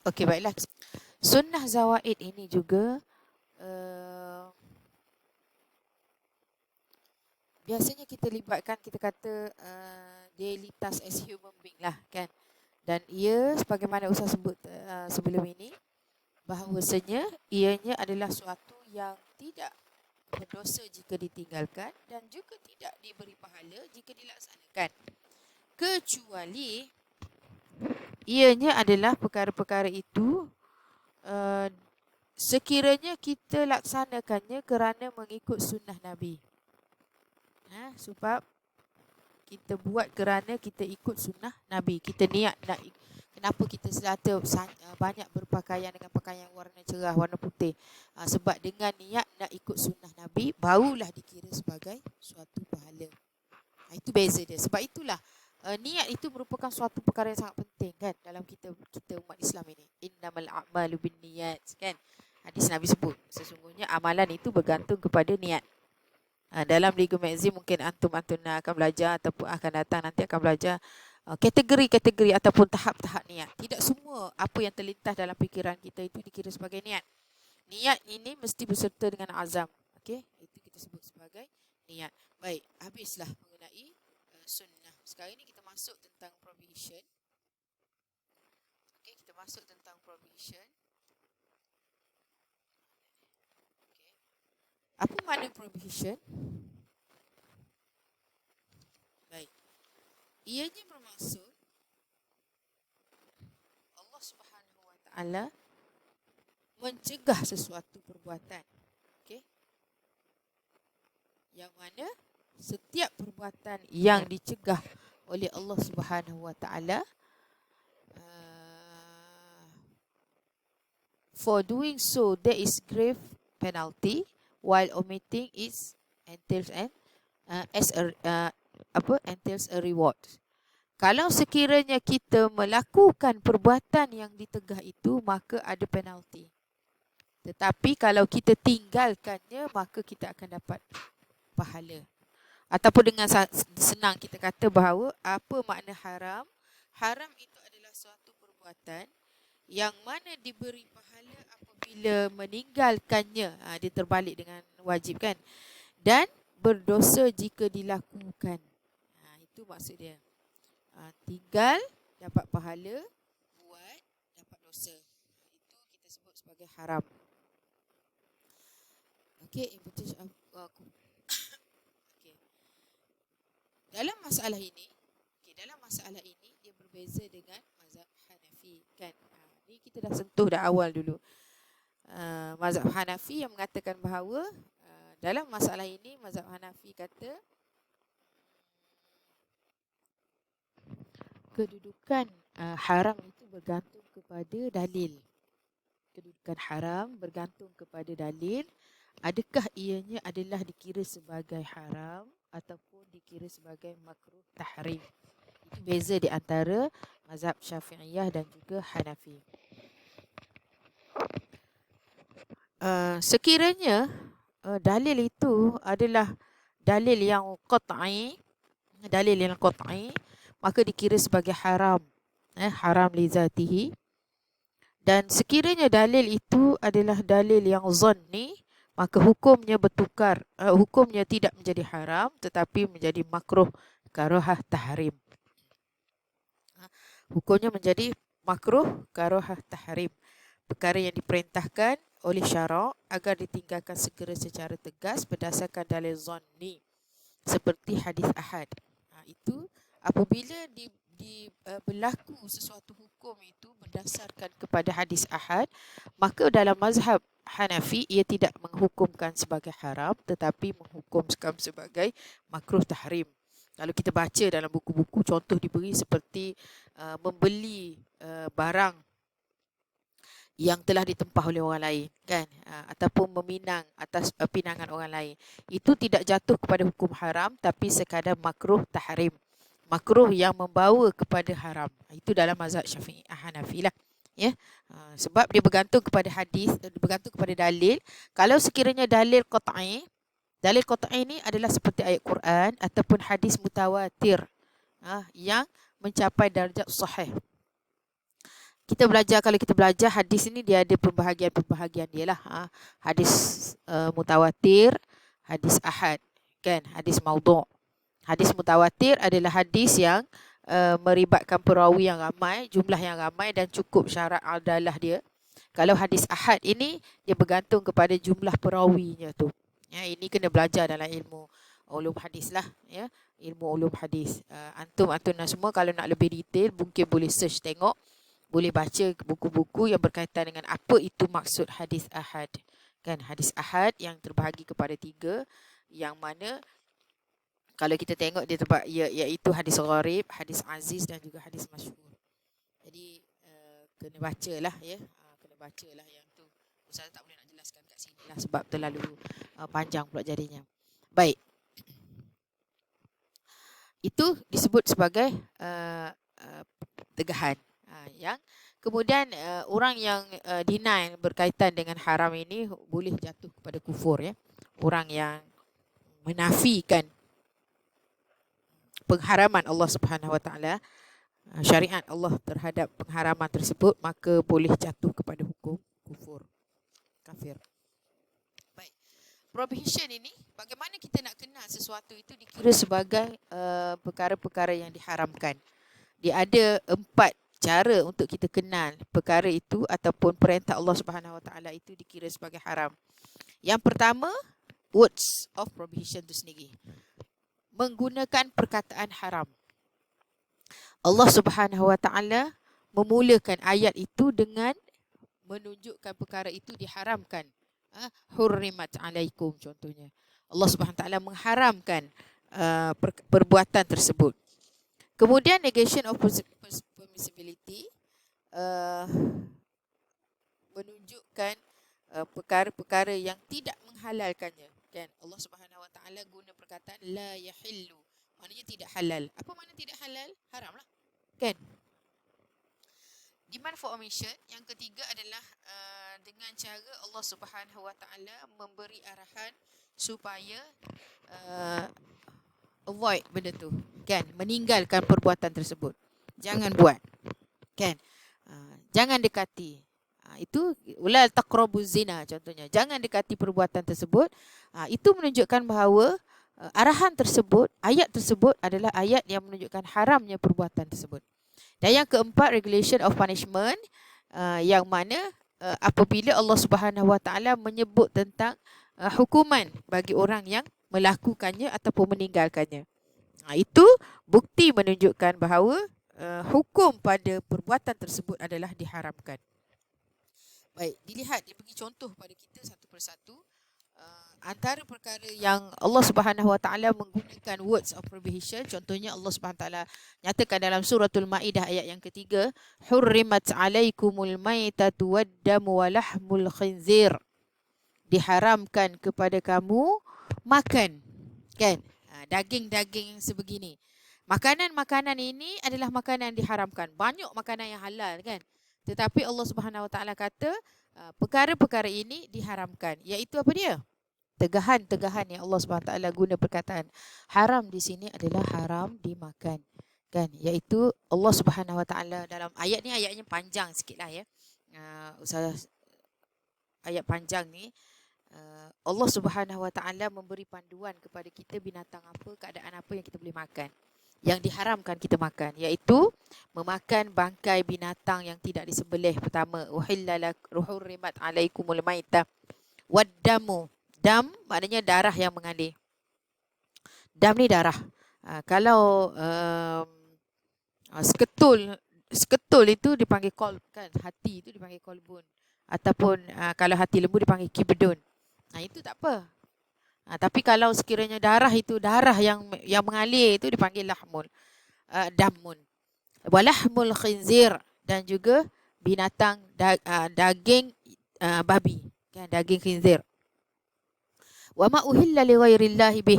Okey, baiklah. Sunnah zawaid ini juga biasanya kita libatkan, kita kata daily task as human being lah kan. Dan ia sebagaimana Ustaz sebut sebelum ini, bahawasanya ianya adalah suatu yang tidak berdosa jika ditinggalkan dan juga tidak diberi pahala jika dilaksanakan. Kecuali ianya adalah perkara-perkara itu sekiranya kita laksanakannya kerana mengikut sunnah Nabi. Sebab kita buat kerana kita ikut sunnah Nabi. Kita niat nak, kenapa kita selata banyak berpakaian dengan pakaian warna cerah, warna putih. Sebab dengan niat nak ikut sunnah Nabi, barulah dikira sebagai suatu pahala. Itu beza dia. Sebab itulah niat itu merupakan suatu perkara yang sangat penting kan dalam kita umat Islam ini. Innamal a'malu binniyat kan. Hadis Nabi sebut sesungguhnya amalan itu bergantung kepada niat. Dalam Liga Magazine mungkin antum akan belajar ataupun akan datang nanti akan belajar kategori-kategori ataupun tahap-tahap niat. Tidak semua apa yang terlintas dalam fikiran kita itu dikira sebagai niat. Niat ini mesti berserta dengan azam. Okey, itu kita sebut sebagai niat. Baik, habislah mengenai sunnah. Sekarang ini kita masuk tentang provision. Okey, kita masuk tentang provision. Apa makna provision? Baik. Ianya bermaksud Allah Subhanahu Wa Taala mencegah sesuatu perbuatan. Okey. Yang mana setiap perbuatan yang dicegah oleh Allah Subhanahu Wa Taala, for doing so there is grave penalty, while omitting it entails entails a reward. Kalau sekiranya kita melakukan perbuatan yang ditegah itu, maka ada penalti. Tetapi kalau kita tinggalkannya, maka kita akan dapat pahala. Ataupun dengan senang kita kata bahawa apa makna haram? Haram itu adalah suatu perbuatan yang mana diberi pahala apabila meninggalkannya. Dia terbalik dengan wajib kan. Dan berdosa jika dilakukan. Itu maksud dia. Tinggal dapat pahala, buat dapat dosa. Itu kita sebut sebagai haram. Okey, invitation aku. Okey. Dalam masalah ini dia berbeza dengan mazhab Hanafi kan. Ni kita dah sentuh dah awal dulu. Mazhab Hanafi yang mengatakan bahawa dalam masalah ini mazhab Hanafi kata kedudukan haram itu bergantung kepada dalil. Kedudukan haram bergantung kepada dalil. Adakah ianya adalah dikira sebagai haram ataupun dikira sebagai makruh tahrim. Itu beza di antara mazhab Syafi'iyah dan juga Hanafi. Sekiranya dalil itu adalah dalil yang qat'i, maka dikira sebagai haram, haram li zatihi. Dan sekiranya dalil itu adalah dalil yang zanni, maka hukumnya bertukar. Hukumnya tidak menjadi haram tetapi menjadi makruh karahah tahrim. Hukumnya menjadi makruh karahah tahrim. Perkara yang diperintahkan oleh syarak agar ditinggalkan segera secara tegas berdasarkan dalil zanni seperti hadis ahad. Itu apabila berlaku sesuatu hukum itu berdasarkan kepada hadis ahad, maka dalam mazhab Hanafi ia tidak menghukumkan sebagai haram tetapi menghukumkan sebagai makruh tahrim. Kalau kita baca dalam buku-buku, contoh diberi seperti membeli barang yang telah ditempah oleh orang lain kan, ataupun meminang atas pinangan orang lain, itu tidak jatuh kepada hukum haram tapi sekadar makruh tahrim, makruh yang membawa kepada haram. Itu dalam mazhab Syafi'i Hanafi lah ya. Sebab dia bergantung kepada hadis, bergantung kepada dalil. Kalau sekiranya dalil qat'i ini adalah seperti ayat Quran ataupun hadis mutawatir yang mencapai darjat sahih. Kalau kita belajar hadis ini, dia ada pembahagian-pembahagian dia lah. Hadis mutawatir, hadis ahad, kan? Hadis maudhu'. Hadis mutawatir adalah hadis yang meribatkan perawi yang ramai, jumlah yang ramai dan cukup syarat adalah dia. Kalau hadis ahad ini, dia bergantung kepada jumlah perawinya tu. Ya, ini kena belajar dalam ilmu ulum hadis lah, ya. Ilmu ulum hadis. Antum semua kalau nak lebih detail mungkin boleh search tengok, boleh baca buku-buku yang berkaitan dengan apa itu maksud hadis ahad. Kan, hadis ahad yang terbahagi kepada 3, yang mana kalau kita tengok dia iaitu hadis gharib, hadis aziz dan juga hadis masyhur. Jadi kena bacalah, ya. Kena bacalah yang tu. Ustaz tak boleh nak jelaskan kat sini lah sebab terlalu panjang pula jadinya. Baik. Itu disebut sebagai tegahan. Yang kemudian orang yang deny berkaitan dengan haram ini boleh jatuh kepada kufur, ya. Orang yang menafikan pengharaman Allah Subhanahu Wa Taala, syariat Allah terhadap pengharaman tersebut, maka boleh jatuh kepada hukum kufur, kafir. Baik. Prohibition ini, bagaimana kita nak kenal sesuatu itu dikira sebagai perkara-perkara yang diharamkan. Dia ada 4 cara untuk kita kenal perkara itu ataupun perintah Allah Subhanahu Wa Taala itu dikira sebagai haram. Yang pertama, words of prohibition itu sendiri. Menggunakan perkataan haram. Allah Subhanahu Wa Taala memulakan ayat itu dengan menunjukkan perkara itu diharamkan. Hurrimat alaikum contohnya. Allah Subhanahu Wa Taala mengharamkan perbuatan tersebut. Kemudian negation of permissibility, menunjukkan perkara-perkara yang tidak menghalalkannya. Kan, Allah Subhanahu Wa Taala guna perkataan la yahillu, maknanya tidak halal. Apa makna tidak halal? Haram lah. Kan? Demand for omission. Yang ketiga adalah dengan cara Allah Subhanahu Wa Taala memberi arahan supaya avoid benda tu, kan, meninggalkan perbuatan tersebut. Jangan buat, kan, jangan dekati. Itu la taqrabuz zina contohnya. Jangan dekati perbuatan tersebut. Itu menunjukkan bahawa arahan tersebut, ayat tersebut adalah ayat yang menunjukkan haramnya perbuatan tersebut. Dan yang keempat, regulation of punishment, yang mana apabila Allah Subhanahu Wa Taala menyebut tentang hukuman bagi orang yang melakukannya ataupun meninggalkannya. Itu bukti menunjukkan bahawa hukum pada perbuatan tersebut adalah diharamkan. Baik, dilihat, dia bagi contoh pada kita satu persatu. Antara perkara yang Allah Subhanahu Wa Taala menggunakan words of prohibition, contohnya Allah Subhanahu Wa Taala nyatakan dalam suratul Maidah ayat yang ketiga, hurrimat alaikumul maitatu waddamu walahmul khinzir. Diharamkan kepada kamu makan, kan, daging-daging sebegini. Makanan-makanan ini adalah makanan diharamkan. Banyak makanan yang halal, kan, tetapi Allah Subhanahu Wa Taala kata perkara-perkara ini diharamkan. Iaitu apa dia? Tegahan-tegahan yang Allah Subhanahu Wa Taala guna perkataan haram di sini adalah haram dimakan, kan. Iaitu Allah Subhanahu Wa Taala dalam ayat ni, ayatnya panjang sikitlah, ya. Ayat panjang ni, Allah Subhanahu Wa Taala memberi panduan kepada kita binatang apa, keadaan apa yang kita boleh makan, yang diharamkan kita makan, iaitu memakan bangkai binatang yang tidak disembelih. Pertama, hurrimat alaikumul maitah waddamu. Dam maknanya darah yang mengalir. Dam ni darah. Kalau sketul itu dipanggil kolb, kan, hati itu dipanggil kolbun, ataupun kalau hati lembu dipanggil kibedun. Itu tak apa. Tapi kalau sekiranya darah itu darah yang mengalir, itu dipanggil lahmul, damun. Walahmul khinzir, dan juga binatang daging babi, kan, daging khinzir. Wa ma uhilla li ghairillahi bih,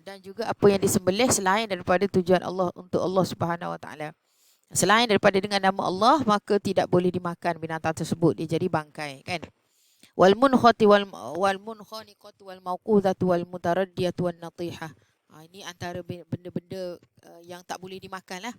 dan juga apa yang disembelih selain daripada tujuan Allah, untuk Allah Subhanahu Wa Taala. Selain daripada dengan nama Allah, maka tidak boleh dimakan binatang tersebut, dia jadi bangkai, kan. Wal munkhati wal munkhaniqatu wal mauqudatu wal mutaraddiyatu wan natihah. Ini antara benda-benda yang tak boleh dimakan lah.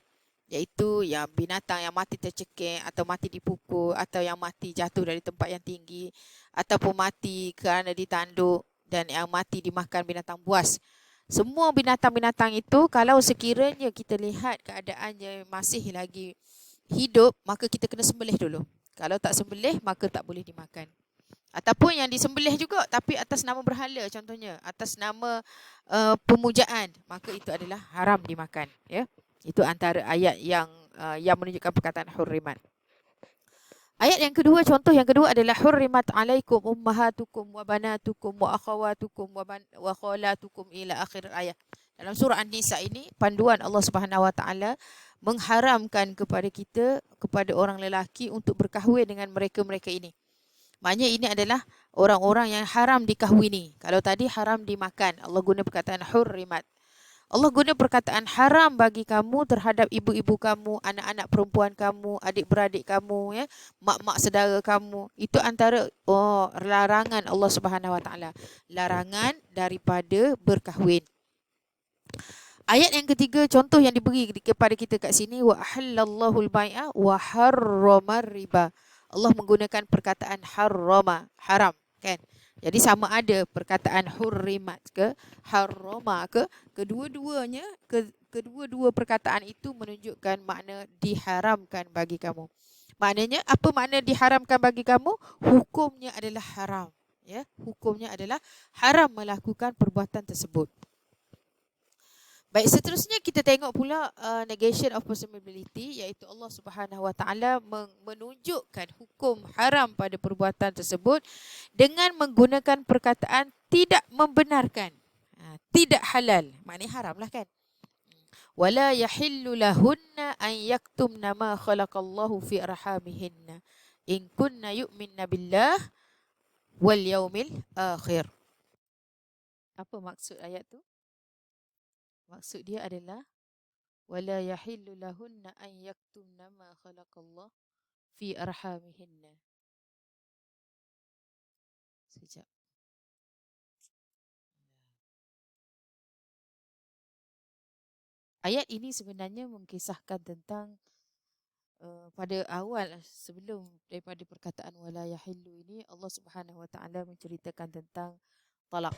iaitu yang binatang yang mati tercekik atau mati dipukul atau yang mati jatuh dari tempat yang tinggi ataupun mati kerana ditanduk dan yang mati dimakan binatang buas. Semua binatang-binatang itu kalau sekiranya kita lihat keadaannya masih lagi hidup, maka kita kena sembelih dulu. Kalau tak sembelih, maka tak boleh dimakan. Ataupun yang disembelih juga tapi atas nama berhala, contohnya atas nama pemujaan, maka itu adalah haram dimakan, ya. Itu antara ayat yang menunjukkan perkataan hurrimat. Ayat yang kedua, contoh yang kedua adalah hurrimat alaikum ummahatukum wa banatukum wa akhawatukum wa khalatukum ila akhir ayat. Dalam surah An-Nisa ini panduan Allah Subhanahu wa taala mengharamkan kepada kita, kepada orang lelaki untuk berkahwin dengan mereka-mereka ini. Maknanya ini adalah orang-orang yang haram dikahwini. Kalau tadi haram dimakan, Allah guna perkataan hurrimat. Allah guna perkataan haram bagi kamu terhadap ibu-ibu kamu, anak-anak perempuan kamu, adik-beradik kamu, ya, mak-mak saudara kamu. Itu antara larangan Allah Subhanahu Wa Taala. Larangan daripada berkahwin. Ayat yang ketiga, contoh yang diberi kepada kita kat sini, wa ahallallahu al-bai'a wa harramar riba. Allah menggunakan perkataan harrama, haram, kan? Jadi sama ada perkataan hurrimat ke harrama ke, kedua-dua perkataan itu menunjukkan makna diharamkan bagi kamu. Maknanya apa makna diharamkan bagi kamu? Hukumnya adalah haram, ya. Hukumnya adalah haram melakukan perbuatan tersebut. Baik, seterusnya kita tengok pula negation of possibility, iaitu Allah Subhanahu Wa Taala menunjukkan hukum haram pada perbuatan tersebut dengan menggunakan perkataan tidak membenarkan, tidak halal, maknanya haram lah, kan. Wala yahillu lahunna an yaktumna ma khalaqallahu fi arhamihinna in kunna yu'minna billah wal yaumil akhir. Apa maksud ayat tu? Maksud dia adalah wala yahillu lahunna an yaktumna ma khalaqallah fi arhamihinna. Sekejap. Ayat ini sebenarnya mengkisahkan tentang pada awal sebelum daripada perkataan wala yahillu ini, Allah Subhanahu Wa Taala menceritakan tentang talak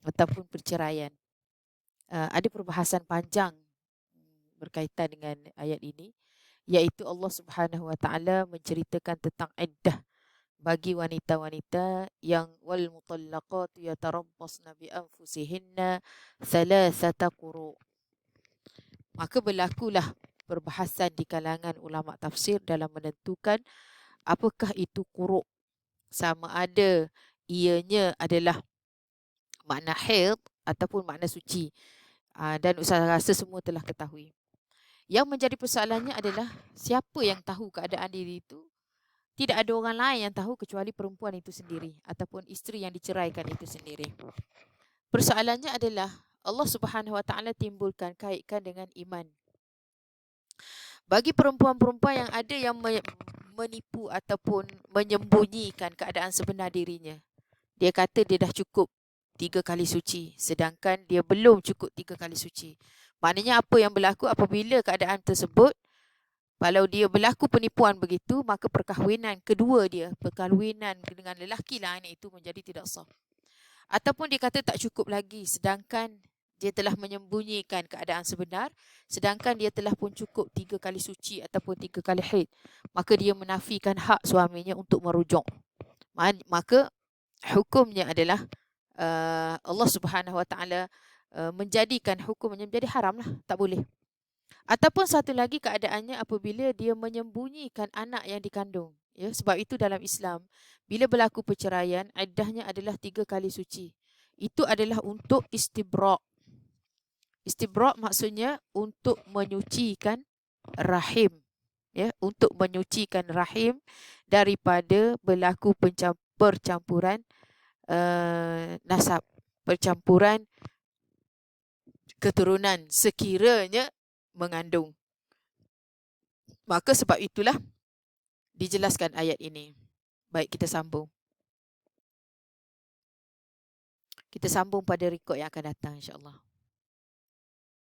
ataupun perceraian. Ada perbahasan panjang berkaitan dengan ayat ini, iaitu Allah Subhanahu Wa Taala menceritakan tentang iddah bagi wanita-wanita yang wal mutallaqatu yatarabbasna bi anfusihinna thalathata quru. Maka berlakulah perbahasan di kalangan ulama tafsir dalam menentukan apakah itu quru, sama ada ianya adalah makna haid ataupun makna suci. Dan Ustaz rasa semua telah ketahui. Yang menjadi persoalannya adalah siapa yang tahu keadaan diri itu? Tidak ada orang lain yang tahu kecuali perempuan itu sendiri ataupun isteri yang diceraikan itu sendiri. Persoalannya adalah Allah Subhanahu Wa Taala timbulkan kaitkan dengan iman. Bagi perempuan-perempuan yang ada yang menipu ataupun menyembunyikan keadaan sebenar dirinya, dia kata dia dah cukup 3 kali suci, sedangkan dia belum cukup 3 kali suci. Maknanya apa yang berlaku apabila keadaan tersebut, kalau dia berlaku penipuan begitu, maka perkahwinan kedua dia, perkahwinan dengan lelaki lain itu menjadi tidak sah. Ataupun dia kata tak cukup lagi, sedangkan dia telah menyembunyikan keadaan sebenar, sedangkan dia telah pun cukup 3 kali suci ataupun 3 kali haid, maka dia menafikan hak suaminya untuk merujuk. Maka hukumnya adalah Allah Subhanahu Wa Taala menjadikan hukumnya menjadi haram lah, tak boleh. Ataupun satu lagi keadaannya apabila dia menyembunyikan anak yang dikandung, ya. Sebab itu dalam Islam bila berlaku perceraian, iddahnya adalah 3 kali suci. Itu adalah untuk istibra'. Istibra' maksudnya untuk menyucikan rahim, ya, untuk menyucikan rahim daripada berlaku percampuran nasab, percampuran keturunan sekiranya mengandung. Maka sebab itulah dijelaskan ayat ini. Baik, kita sambung. Kita sambung pada rekod yang akan datang, insya-Allah.